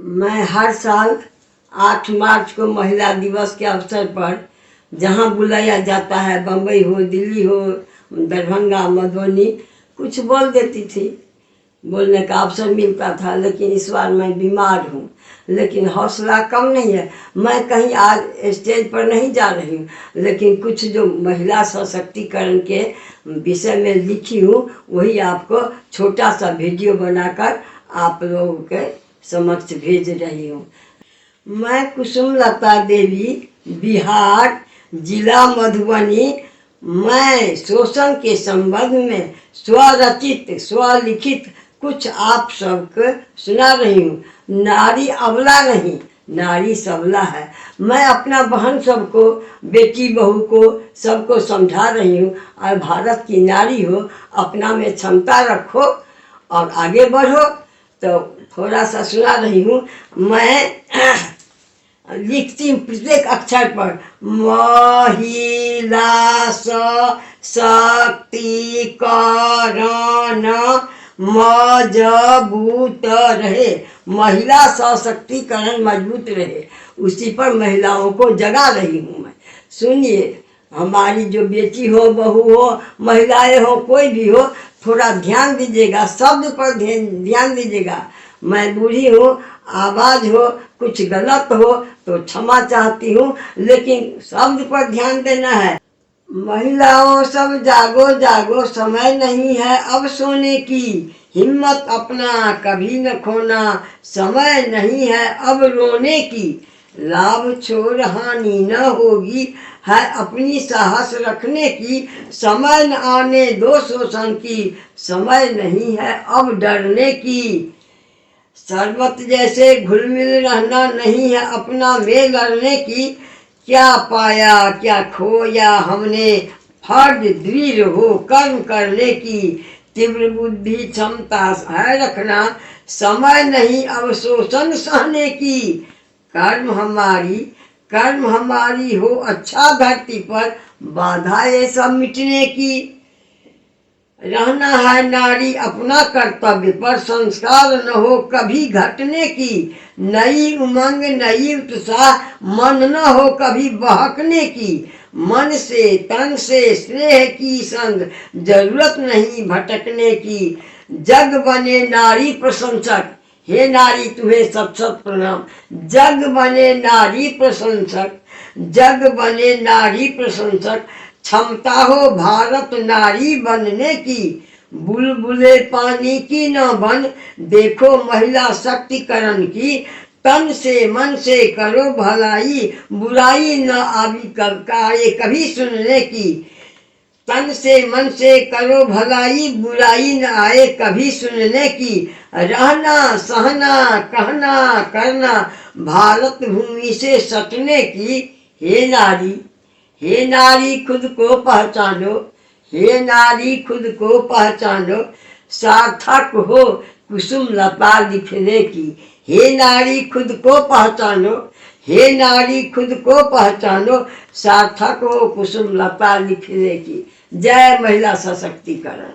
मैं हर साल 8 मार्च को महिला दिवस के अवसर पर जहाँ बुलाया जाता है, बम्बई हो, दिल्ली हो, दरभंगा, मधुबनी, कुछ बोल देती थी। बोलने का अवसर मिलता था, लेकिन इस बार मैं बीमार हूँ। लेकिन हौसला कम नहीं है। मैं कहीं आज स्टेज पर नहीं जा रही हूँ, लेकिन कुछ जो महिला सशक्तिकरण के विषय में लिखी हूँ वही आपको छोटा सा वीडियो बनाकर आप लोगों के समक्ष भेज रही हूँ। मैं कुसुमलता देवी, बिहार, जिला मधुबनी। मैं शोषण के संबंध में स्वरचित स्वलिखित कुछ आप सबको सुना रही हूँ। नारी अबला नहीं, नारी सबला है। मैं अपना बहन सबको, बेटी बहू को, सबको समझा रही हूँ। और भारत की नारी हो, अपना में क्षमता रखो और आगे बढ़ो। तो थोड़ा सा सुना रही हूँ। मैं लिखती हूँ प्रत्येक अक्षर पर। महिला सशक्तिकरण मजबूत रहे। महिला सशक्तिकरण मजबूत रहे, उसी पर महिलाओं को जगा रही हूँ मैं। सुनिए, हमारी जो बेटी हो, बहू हो, महिलाएं हो, कोई भी हो, थोड़ा ध्यान दीजिएगा, शब्द पर ध्यान दीजिएगा। मैं बूढ़ी हूँ, आवाज़ हो कुछ गलत हो तो क्षमा चाहती हूँ, लेकिन शब्द पर ध्यान देना है। महिलाओं सब जागो जागो, समय नहीं है अब सोने की। हिम्मत अपना कभी न खोना, समय नहीं है अब रोने की। लाभ छोड़ हानि न होगी, है अपनी साहस रखने की। समय न आने दो शोषण की, समय नहीं है अब डरने की। शरबत जैसे घुल मिल रहना, नहीं है अपना में लड़ने की। क्या पाया क्या खोया हमने, फर्ज दृढ़ हो कर्म करने की। तीव्र बुद्धि क्षमता है रखना, समय नहीं अब शोषण सहने की। कर्म हमारी हो अच्छा धरती पर, बाधा ये सब मिटने की। रहना है नारी अपना कर्तव्य पर, संस्कार न हो कभी घटने की। नई उमंग नई उत्साह, मन न हो कभी बहकने की। मन से तन से स्नेह की संग, जरूरत नहीं भटकने की। जग बने नारी प्रशंसक, हे नारी तुम्हें सत सत प्रणाम। जग बने नारी प्रशंसक, जग बने नारी प्रशंसक। क्षमता हो भारत नारी बनने की। बुलबुले पानी की न बन, देखो महिला शक्तिकरण की। तन से मन से करो भलाई, बुराई न आए कभी सुनने की। तन से मन से करो भलाई, बुराई न आए कभी सुनने की। रहना सहना कहना करना, भारत भूमि से सटने की। हे नारी खुद को पहचानो, हे नारी खुद को पहचानो। सार्थक हो कुसुमलता लिखने की। हे नारी खुद को पहचानो, हे नारी खुद को पहचानो। सार्थक हो कुसुमलता लिखने की। जय महिला सशक्तिकरण।